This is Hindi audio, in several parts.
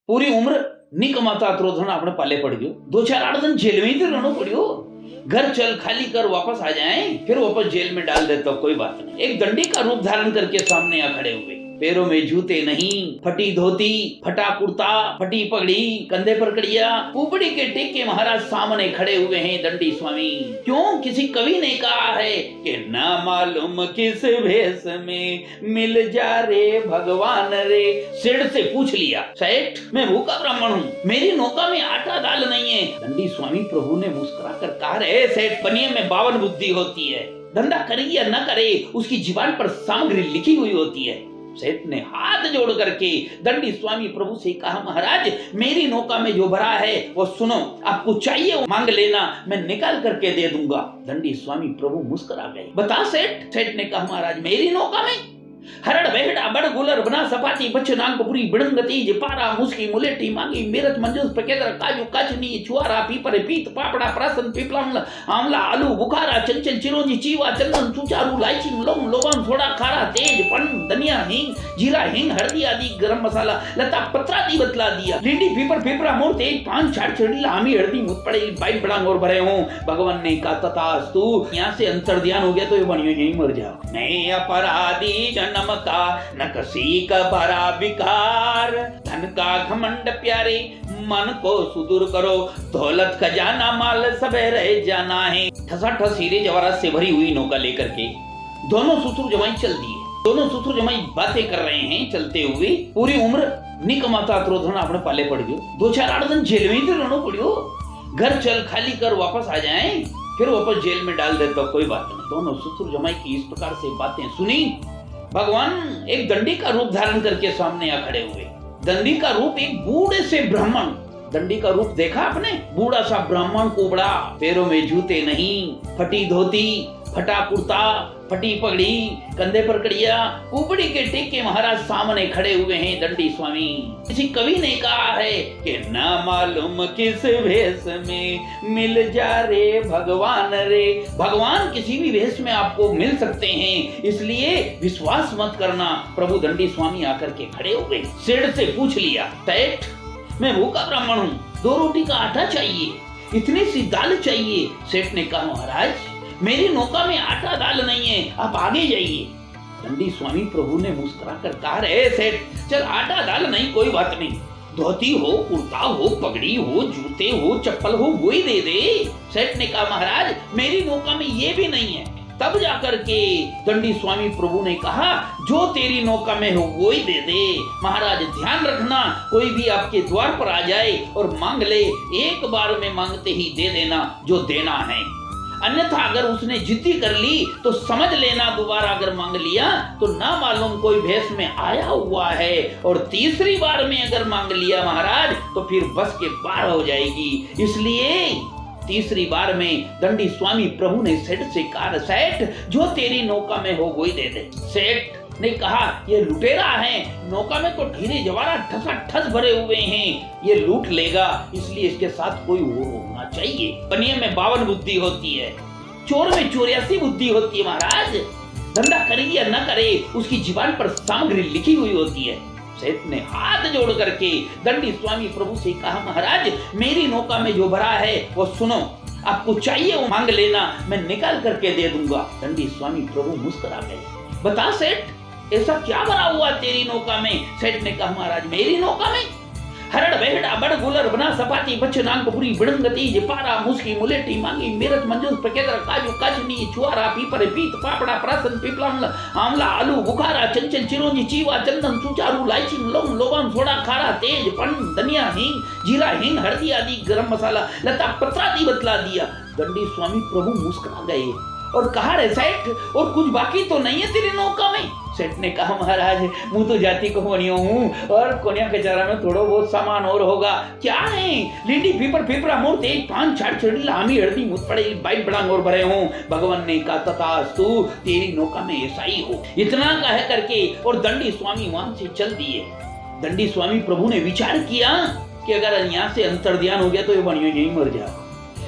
पूरी उम्र नहीं कमाता त्रोधन आपने पाले पड़ गयो, 2-4-8 दिन जेल में ही तो रहना पड़ियो। घर चल खाली कर वापस आ जाएं, फिर वापस जेल में डाल देता, कोई बात नहीं। एक दंडी का रूप धारण करके सामने आ खड़े हुए, पैरों में जूते नहीं, फटी धोती, फटा कुर्ता, फटी पगड़ी, कंधे पर कड़िया, कुबड़ी के टेके महाराज सामने खड़े हुए हैं दंडी स्वामी। क्यों? किसी कवि ने कहा है कि ना मालूम किस भेष में मिल जा रे भगवान रे। सेठ से पूछ लिया, सेठ मैं भूखा ब्राह्मण हूँ, मेरी नौका में आटा दाल नहीं है। दंडी स्वामी प्रभु ने मुस्कुरा कर कहा, रे सेठ पनिये में 52 बुद्धि होती है, धंधा करे या न करे उसकी जीवन पर सामग्री लिखी हुई होती है। सेठ ने हाथ जोड़ करके दंडी स्वामी प्रभु से कहा, महाराज मेरी नौका में जो भरा है वो सुनो, आपको चाहिए वो मांग लेना, मैं निकाल करके दे दूंगा। दंडी स्वामी प्रभु मुस्कुरा गए। बता सेठ। सेठ ने कहा, महाराज मेरी नौका में हरड़ बेहड़ा बड़ गुलर बना सपाटी बच्च नागपुरी बिड़ंगती जिपारा मुस्की मुलेटी मांगी मिर्च मंजूस पकेदर काजू काचनी छुआरा पीपर पीत पापड़ा प्रासन पिपला आंवला आलू बुखारा चंचल चिरौंजी चीवा चंदन सुचारू लाइची लौंग लौंग सोडा खारा तेज पन धनिया हींग जीरा हींग हल्दी आदि गरम मसाला लता पत्रा दी बतला दिया लींडी पीपर पिपरा मोर तेज पान छाड़ छड़ीला आमी हल्दी मुझ पड़े बाइट बड़ा और भरे हूँ। भगवान ने कहा तथास्तु। यहाँ से अंतर ध्यान हो गया तो ये बनियो यही मर जाओ। नहीं अपराधी जन्म का न कसी का भरा विकार, धन का घमंड प्यारे मन को सुदूर करो, दौलत खजाना माल सबे रह जाना है। ठसाठस हीरे जवाहरात से भरी हुई नौका लेकर के दोनों ससुर जमाई चल दिए। दोनों ससुर जमाई बातें कर रहे हैं चलते हुए। पूरी उम्र नहीं कमाता त्रोधन आपने पाले पड़ गयो, 2-4-8 दिन जेल में ही तो रहना पड़ियो। घर चल खाली कर वापस आ जाएं, फिर वापस जेल में डाल देता, कोई बात नहीं। दोनों ससुर जमाई की इस प्रकार से बातें सुनी। भगवान एक दंडी का रूप धारण करके सामने आ खड़े हुए। दंडी का रूप एक बूढ़े से ब्राह्मण। दंडी का रूप देखा आपने? बूढ़ा सा ब्राह्मण कोबड़ा, पैरों में जूते नहीं, फटी धोती, फटा कुर्ता, फटी पगड़ी, कंधे पर कड़िया, कुबड़ी के टेके महाराज सामने खड़े हुए हैं दंडी स्वामी। किसी कवि ने कहा है कि ना मालूम किस भेष में मिल जा रे भगवान रे। भगवान किसी भी भेष में आपको मिल सकते हैं, इसलिए विश्वास मत करना। प्रभु दंडी स्वामी आकर के खड़े हो गए। सेठ से पूछ लिया, सेठ मैं भूखा ब्राह्मण हूँ, 2 रोटी का आटा चाहिए, इतनी सी दाल चाहिए। सेठ ने कहा, महाराज मेरी नौका में आटा दाल नहीं है, आप आगे जाइए। दंडी स्वामी प्रभु ने मुस्कुरा कर कहा, रे सेठ चल आटा दाल नहीं कोई बात नहीं, धोती हो, कुर्ता हो, पगड़ी हो, जूते हो, चप्पल हो, वही दे दे। सेठ ने कहा, महाराज मेरी नौका में ये भी नहीं है। तब जाकर के दंडी स्वामी प्रभु ने कहा, जो तेरी नौका में हो वो ही दे दे। महाराज ध्यान रखना, कोई भी आपके द्वार पर आ जाए और मांग ले, एक बार में मांगते ही दे देना जो देना है। अन्यथा अगर उसने जिद्दी कर ली तो समझ लेना दोबारा अगर मांग लिया तो ना मालूम कोई भेष में आया हुआ है। और तीसरी बार में अगर मांग लिया महाराज तो फिर बस के पार हो जाएगी। इसलिए तीसरी बार में दंडी स्वामी प्रभु ने सेठ से कहा, सेठ जो तेरी नौका में हो वही दे दे। सेठ ने कहा, ये लुटेरा है, नौका में तो हीरे जवाहरात ठसाठस भरे हुए हैं, ये लूट लेगा, इसलिए इसके साथ कोई और होना चाहिए। पनिये में 52 बुद्धि होती है, चोर में 84 बुद्धि होती है। महाराज धंधा करे या न करे उसकी जीवन पर सामग्री लिखी हुई होती है। सेठ ने हाथ जोड़ करके दंडी स्वामी प्रभु से कहा, महाराज मेरी नौका में जो भरा है वो सुनो, आपको चाहिए वो मांग लेना, मैं निकाल करके दे दूंगा। दंडी स्वामी प्रभु मुस्कुरा गए। बता सेठ ऐसा क्या भरा हुआ तेरी नौका में? सेठ ने कहा, महाराज मेरी नौका में हरड़ बेहड़ा बड़ गुलर बना सपाटी बच्च नागपुरी बिड़ंगती जिपारा मुस्की मुलेटी मांगी मिर्च मंजूस पकेदर काजू काचनी छुआरा पीपर पीत पापड़ा प्रासन पिपला आंवला आलू बुखारा चंचल चिरौंजी चीवा चंदन सुचारू लाइची लौंग लौंग सोडा खारा तेज पन धनिया हींग जीरा हींग हल्दी आदि गरम मसाला लता पत्रा दी बतला दिया। दंडी स्वामी प्रभु मुस्कुरा गए और कहा, रे सेठ और कुछ बाकी तो नहीं है तेरी नौका में? सेठ ने कहा, महाराज मुँह तो जाति को बनियो हूँ और कोनिया के चारा में थोड़ा बहुत सामान और होगा। क्या है? लींडी पीपर पिपरा मोर तेज पान छाड़ छड़ीला आमी हल्दी मुझ पड़े बाइट बड़ा और भरे हूँ। भगवान ने कहा तथास्तु, तेरी नौका में ऐसा ही हो। इतना कह करके और दंडी स्वामी वहां से चल दिए। दंडी स्वामी प्रभु ने विचार किया कि अगर यहाँ से अंतर ध्यान हो गया तो ये बनियो यही मर जाओ।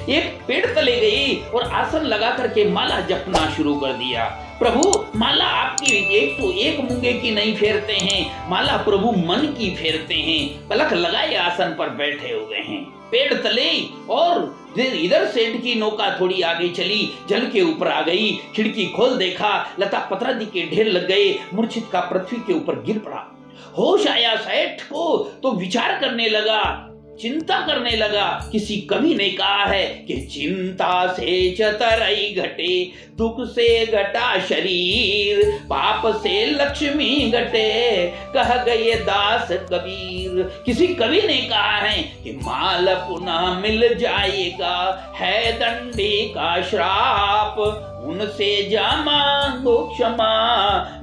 एक पेड़ तले गई और आसन लगा करके माला जपना शुरू कर दिया। प्रभु माला आपकी 101 मूंगे की नहीं फेरते हैं, माला प्रभु मन की फेरते हैं। पलक लगाए आसन पर बैठे हुए हैं, पेड़ तले। और इधर सेठ की नौका थोड़ी आगे चली, जल के ऊपर आ गई। खिड़की खोल देखा, लता पतरादि के ढेर लग गए। मूर्छित का पृथ्वी के ऊपर गिर पड़ा। होश आया सेठ को तो विचार करने लगा, चिंता करने लगा। किसी कवि ने कहा है कि चिंता से चतुराई घटे, दुख से घटा शरीर, पाप से लक्ष्मी घटे, कह गए दास कबीर। किसी कवि ने कहा है कि माल पुनः मिल जाएगा, है दंडी का श्राप, उनसे जा मांगो क्षमा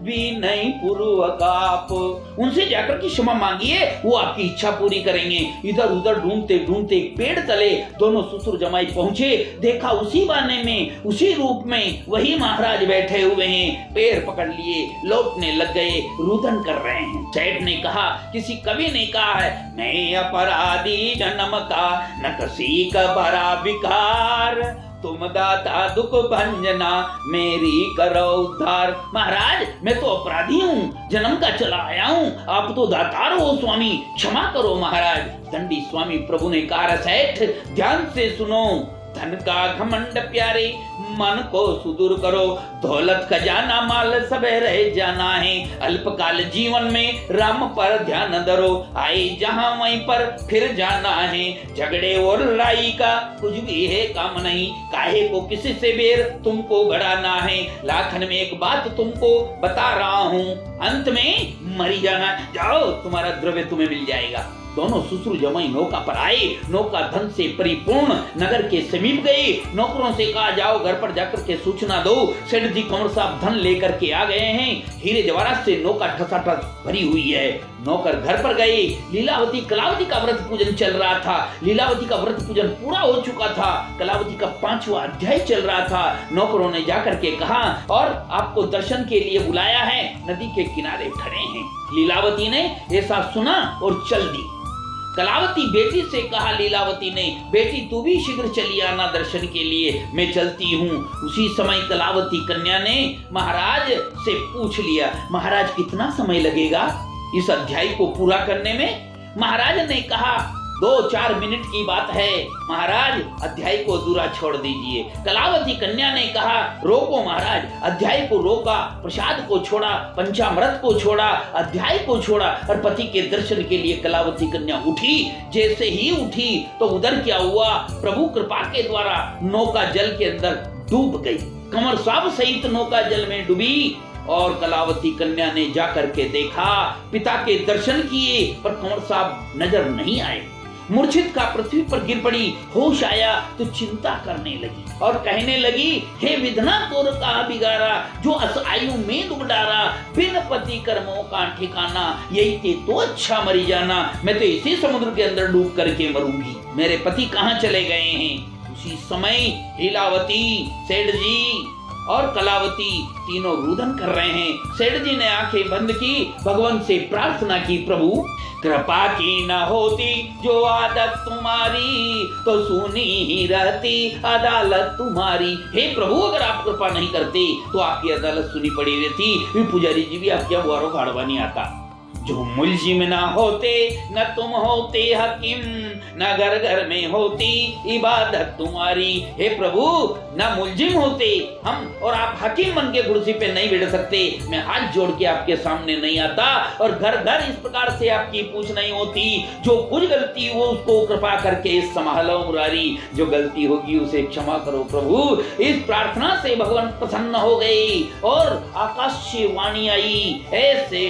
भी नहीं पूर्वक आप। उनसे जाकर के क्षमा मांगिए, वो आपकी इच्छा पूरी करेंगे। इधर उधर ढूंढते ढूंढते एक पेड़ तले दोनों ससुर जमाई पहुंचे। देखा उसी बाने में, उसी रूप में वही महाराज बैठे हुए हैं। पैर पकड़ लिए, लौटने लग गए, रुदन कर रहे हैं। सेठ ने कहा, किसी कवि ने कहा है, मैं अपराधी जन्म का, न किसी का बड़ा विकार, तुम दाता दुख भंजना, मेरी करो उद्धार। महाराज मैं तो अपराधी हूँ, जन्म का चला आया हूँ, आप तो दातार हो स्वामी, क्षमा करो महाराज। दंडी स्वामी प्रभु ने कहा, सेठ ध्यान से सुनो, धन का घमंड प्यारे, मन को सुदूर करो, दौलत खजाना माल सब रह जाना है, अल्पकाल जीवन में राम पर ध्यान धरो, आए जहां वहीं पर फिर जाना है, झगड़े और लड़ाई का कुछ भी है काम नहीं, काहे को किसी से बेर तुमको बढ़ाना है, लाखन में एक बात तुमको बता रहा हूँ, अंत में मरी जाना, जाओ तुम्हारा द्रव्य तुम्हें मिल जाएगा। दोनों ससुर जमाई नौका पर आए, नौका धन से परिपूर्ण नगर के समीप गए। नौकरों से कहा, जाओ घर पर जाकर के सूचना दो, सेठ जी कंवर साहब धन लेकर के आ गए हैं, हीरे जवाहरात से नौका ठसाठस भरी हुई है। नौकर घर पर गए। लीलावती कलावती का व्रत पूजन चल रहा था। लीलावती का व्रत पूजन पूरा हो चुका था। कलावती का 5वां अध्याय चल रहा था। नौकरों ने जाकर के कहा, और आपको दर्शन के लिए बुलाया है, नदी के किनारे खड़े हैं। लीलावती ने ऐसा सुना और चल दी। कलावती बेटी से कहा, लीलावती ने, बेटी तू भी शीघ्र चली आना दर्शन के लिए, मैं चलती हूँ। उसी समय कलावती कन्या ने महाराज से पूछ लिया, महाराज कितना समय लगेगा इस अध्याय को पूरा करने में? महाराज ने कहा, 2-4 मिनट की बात है महाराज, अध्याय को अधूरा छोड़ दीजिए। कलावती कन्या ने कहा, रोको महाराज। अध्याय को रोका, प्रसाद को छोड़ा, पंचामृत को छोड़ा, अध्याय को छोड़ा और पति के दर्शन के लिए कलावती कन्या उठी। जैसे ही उठी तो उधर क्या हुआ, प्रभु कृपा के द्वारा नौका जल के अंदर डूब गई। कंवर साहब सहित नौका जल में डूबी और कलावती कन्या ने जाकर के देखा, पिता के दर्शन किए पर कंवर साहब नजर नहीं आए। मूर्छित का पृथ्वी पर गिर पड़ी। होश आया तो चिंता करने लगी और कहने लगी, हे विधना तोर का बिगारा, जो अस आयु में डूब डारा, बिन पति कर्मों का ठिकाना, यही ते तो अच्छा मरी जाना। मैं तो इसी समुद्र के अंदर डूब करके मरूंगी, मेरे पति कहाँ चले गए हैं? उसी समय लीलावती, सेठ जी और कलावती तीनों रुदन कर रहे हैं। सेठ जी ने आंखें बंद की, भगवान से प्रार्थना की, प्रभु कृपा की न होती जो आदत तुम्हारी, तो सुनी ही रहती अदालत तुम्हारी। हे प्रभु, अगर आप कृपा नहीं करते तो आपकी अदालत सुनी पड़ी रहती। पुजारी जी भी आपके वारों गाड़वा नहीं आता। जो मुलजिम ना होते न तुम होते हकीम, न घर घर में होती इबादत तुम्हारी। हे प्रभु, न मुलजिम होते हम और आप हकीम बन के कुर्सी पे नहीं बैठ सकते। मैं हाथ जोड़ के आपके सामने नहीं आता और घर घर इस प्रकार से आपकी पूछ नहीं होती। जो कुछ गलती हो उसको कृपा करके संभालो मुरारी, जो गलती होगी उसे क्षमा करो प्रभु। इस प्रार्थना से भगवान प्रसन्न हो गए और आकाश से वाणी आई, ऐसे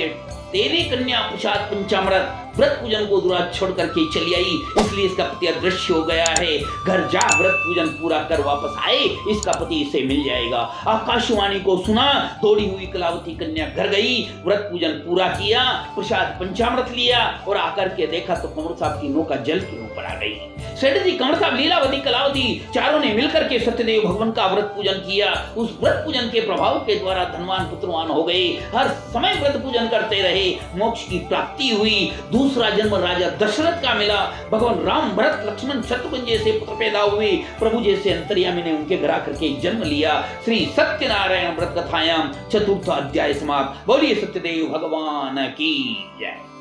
तेरी कन्या प्रसाद पंचामृत व्रत पूजन को दूरा छोड़ करके चली आई, इसलिए इसका पति अदृश्य हो गया है। घर जा, व्रत पूजन पूरा कर वापस आए, इसका पति इसे मिल जाएगा। आकाशवाणी को सुना, दौड़ी हुई कलावती कन्या घर गई, व्रत पूजन पूरा किया, प्रसाद पंचामृत लिया और आकर के देखा तो कंवर साहब की नौका जल के ऊपर आ गई। सेठ जी, कंवर साहब, लीलावती, कलावती चारों ने मिलकर के सत्यदेव भगवान का व्रत पूजन किया। उस व्रत पूजन के प्रभाव के द्वारा धनवान पुत्रवान हो गए। हर समय व्रत पूजन करते रहे, मोक्ष की प्राप्ति हुई। दूसरा जन्म राजा दशरथ का मिला। भगवान राम, भरत, लक्ष्मण, शत्रुघ्न जैसे पुत्र पैदा हुए। प्रभु जैसे अंतर्यामी ने उनके घर आकर के जन्म लिया। श्री सत्यनारायण व्रत कथायाम चतुर्थ अध्याय समाप्त। बोलिए सत्यदेव भगवान की जय।